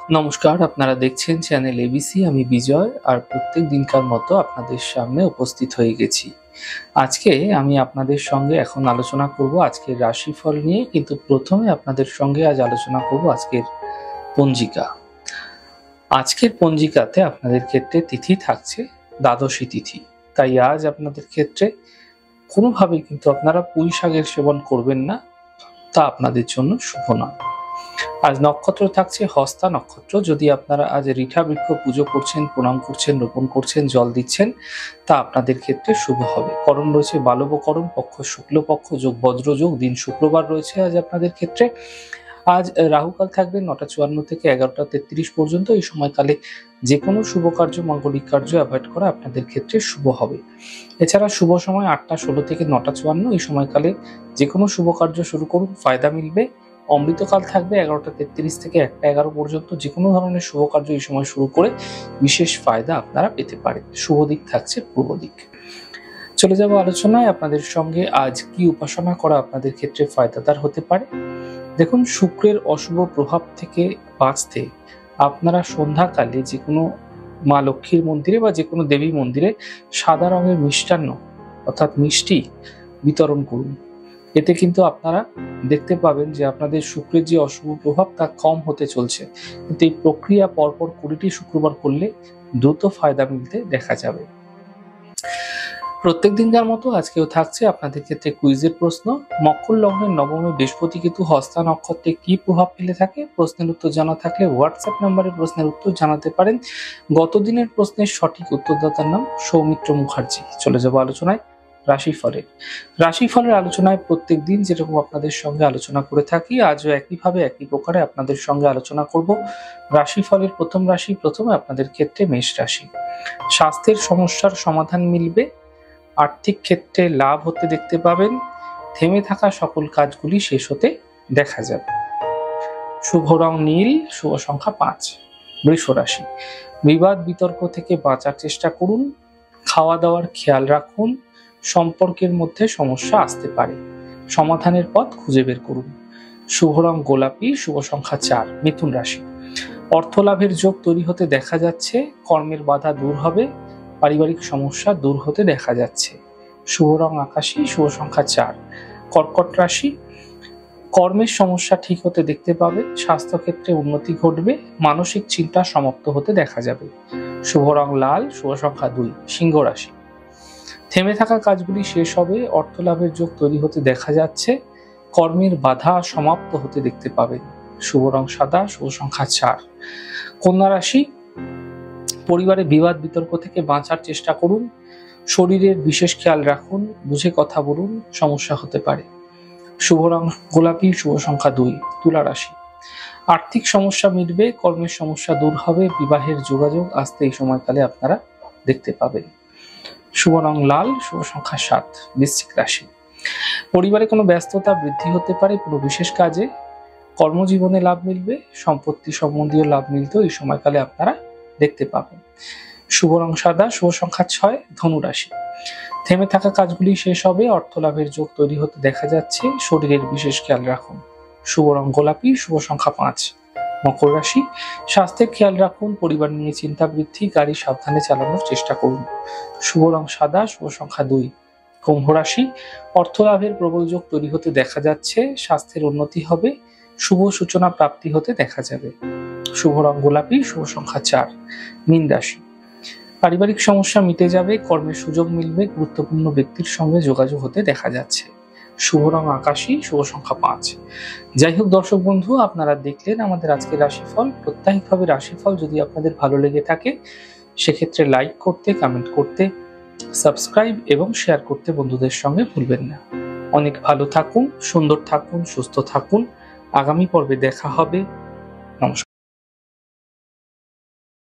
নমস্কার, আপনারা দেখছেন চ্যানেল এবিসি। আমি বিজয়, আর প্রত্যেক দিনকার মতো আপনাদের সামনে উপস্থিত হয়ে গেছি। আজকে আমি আপনাদের সঙ্গে এখন আলোচনা করব আজকের রাশিফল নিয়ে, কিন্তু প্রথমে আপনাদের সঙ্গে আজ আলোচনা করব আজকের পঞ্জিকা। আজকের পঞ্জিকাতে আপনাদের ক্ষেত্রে তিথি থাকছে দ্বাদশী তিথি, তাই আজ আপনাদের ক্ষেত্রে কোনোভাবেই কিন্তু আপনারা পুঁই শাকের সেবন করবেন না, তা আপনাদের জন্য শুভ নয়। আজ নক্ষত্র থাকছে হস্তা নক্ষত্র। যদি আপনারা আজ ঋঠা বৃক্ষ পুজো করছেন, প্রণাম করছেন, রোপণ করছেন, জল দিচ্ছেন, তা আপনাদের ক্ষেত্রে শুভ হবে। করণ রয়েছে বালবকরণ, পক্ষ শুক্লপক্ষ, যোগ বজ্রযোগ, দিন শুক্রবার রয়েছে আজ আপনাদের ক্ষেত্রে। আজ রাহুকাল থাকবে 9টা 54 থেকে 11টা 33 পর্যন্ত। এই সময়কালে যে কোনো শুভ কার্য, মাঙ্গলিক কার্য অ্যাভয়েড করা আপনাদের ক্ষেত্রে শুভ হবে। এছাড়া শুভ সময় 8টা 16 থেকে 9টা 54। এই সময়কালে যে কোনো শুভ কার্য শুরু করুন, ফায়দা মিলবে। অমৃতকাল থাকবে 11টা 33 থেকে 1টা 11 পর্যন্ত। যে কোনো ধরনের শুভ কার্য এই সময় শুরু করে বিশেষ ফায়দা আপনারা পেতে পারেন। শুভ দিক থাকছে পূর্ব দিক। চলে যাব আলোচনায়। আপনাদের সঙ্গে আজ কি উপাসনা করা আপনাদের ক্ষেত্রে ফায়দাদার হতে পারে। দেখুন, শুক্রের অশুভ প্রভাব থেকে বাঁচতে আপনারা সন্ধ্যাকালে যে কোনো মা লক্ষ্মীর মন্দিরে বা যে কোনো দেবী মন্দিরে সাদা রঙের মিষ্টান্ন অর্থাৎ মিষ্টি বিতরণ করুন। এতে কিন্তু আপনারা দেখতে পাবেন যে আপনাদের শুক্রের যে অশুভ প্রভাব তা কম হতে চলছে। কিন্তু এই প্রক্রিয়া পরপর 20টি শুক্রবার করলে দ্রুত ফায়দা মিলতে দেখা যাবে। প্রত্যেক দিনকার মতো আজকেও থাকছে আপনাদের ক্ষেত্রে কুইজের প্রশ্ন। মকর লগ্নের নবমে বৃহস্পতি কেতু হস্তা নক্ষত্রে কি প্রভাব ফেলে থাকে? প্রশ্নের উত্তর জানা থাকলে হোয়াটসঅ্যাপ নম্বরে প্রশ্নের উত্তর জানাতে পারেন। গত দিনের প্রশ্নের সঠিক উত্তরদাতার নাম সৌমিত্র মুখার্জি। চলে যাব আলোচনায় রাশিফলের আলোচনায়। প্রত্যেক দিন যেরকম আপনাদের সঙ্গে আলোচনা করে থাকি, আজও একইভাবে একই প্রকারে আপনাদের সঙ্গে আলোচনা করব রাশিফলের প্রথম রাশি। প্রথমে আপনাদের ক্ষেত্রে মেষ রাশি। স্বাস্থ্যের সমস্যার সমাধান মিলবে, আর্থিক ক্ষেত্রে লাভ হতে দেখতে পাবেন, থেমে থাকা সকল কাজগুলি শেষ হতে দেখা যাবে। শুভ রং নীল, শুভ সংখ্যা 5। বৃষ রাশি। বিবাদ বিতর্ক থেকে বাঁচার চেষ্টা করুন, খাওয়া দাওয়ার খেয়াল রাখুন, সম্পর্কের মধ্যে সমস্যা আসতে পারে, সমাধানের পথ খুঁজে বের করুন। শুভ রং গোলাপি, শুভ সংখ্যা 4। মিথুন রাশি। অর্থ লাভের যোগ তৈরি হতে দেখা যাচ্ছে, কর্মের বাধা দূর হবে, পারিবারিক সমস্যা দূর হতে দেখা যাচ্ছে। শুভ রং আকাশী, শুভ সংখ্যা 4। কর্কট রাশি। কর্মের সমস্যা ঠিক হতে দেখতে পাবে, স্বাস্থ্যক্ষেত্রে উন্নতি ঘটবে, মানসিক চিন্তা সমাপ্ত হতে দেখা যাবে। শুভ রং লাল, শুভ সংখ্যা 2। সিংহ রাশি। থেমে থাকা কাজগুলি শেষ হবে, অর্থ লাভের যোগ তৈরি হতে দেখা যাচ্ছে, কর্মের বাধা সমাপ্ত হতে দেখতে পাবেন। শুভ রং সাদা, শুভ সংখ্যা 4। কন্যা রাশি। পরিবারে বিবাদ বিতর্ক থেকে বাঁচার চেষ্টা করুন, শরীরের বিশেষ খেয়াল রাখুন, বুঝে কথা বলুন, সমস্যা হতে পারে। শুভ রং গোলাপি, শুভ সংখ্যা 2। তুলা রাশি। আর্থিক সমস্যা মিটবে, কর্মের সমস্যা দূর হবে, বিবাহের যোগাযোগ আসতে এই সময়কালে আপনারা দেখতে পাবেন। শুভ রং লাল, শুভ সংখ্যা 7। বৃশ্চিক রাশি। পরিবারে কোনো ব্যস্ততা বৃদ্ধি হতে পারে কোনো বিশেষ কাজে, কর্মজীবনে লাভ মিলবে, সম্পত্তি সম্বন্ধীয় লাভ মিলতেও এই সময়কালে আপনারা দেখতে পাবেন। শুভ রং সাদা, শুভ সংখ্যা 6। ধনু রাশি। থেমে থাকা কাজগুলি শেষ হবে, অর্থ লাভের যোগ তৈরি হতে দেখা যাচ্ছে, শরীরের বিশেষ খেয়াল রাখুন। শুভ রং গোলাপি, শুভ সংখ্যা 5। মকর রাশি। স্বাস্থ্যের খেয়াল রাখুন, পরিবার নিয়ে চিন্তা বৃদ্ধি, গাড়ি সাবধানে চালানোর চেষ্টা করুন। শুভ রং সাদা, শুভ সংখ্যা 2। কুম্ভ রাশি। অর্থ লাভের প্রবল যোগ তৈরি হতে দেখা যাচ্ছে, স্বাস্থ্যের উন্নতি হবে, শুভ সূচনা প্রাপ্তি হতে দেখা যাবে। শুভ রং গোলাপি, শুভ সংখ্যা 4। মীন রাশি। পারিবারিক সমস্যা মিটে যাবে, কর্মের সুযোগ মিলবে, গুরুত্বপূর্ণ ব্যক্তির সঙ্গে যোগাযোগ হতে দেখা যাচ্ছে। শুভ রং আকাশী, শুভ সংখ্যা 5। যাই হোক দর্শক বন্ধু, আপনারা দেখলেন আমাদের আজকের রাশিফল। প্রত্যাহিকভাবে রাশিফল যদি আপনাদের ভালো লেগে থাকে, সেক্ষেত্রে লাইক করতে, কমেন্ট করতে, সাবস্ক্রাইব এবং শেয়ার করতে বন্ধুদের সঙ্গে ভুলবেন না। অনেক ভালো থাকুন, সুন্দর থাকুন, সুস্থ থাকুন। আগামী পর্বে দেখা হবে। নমস্কার।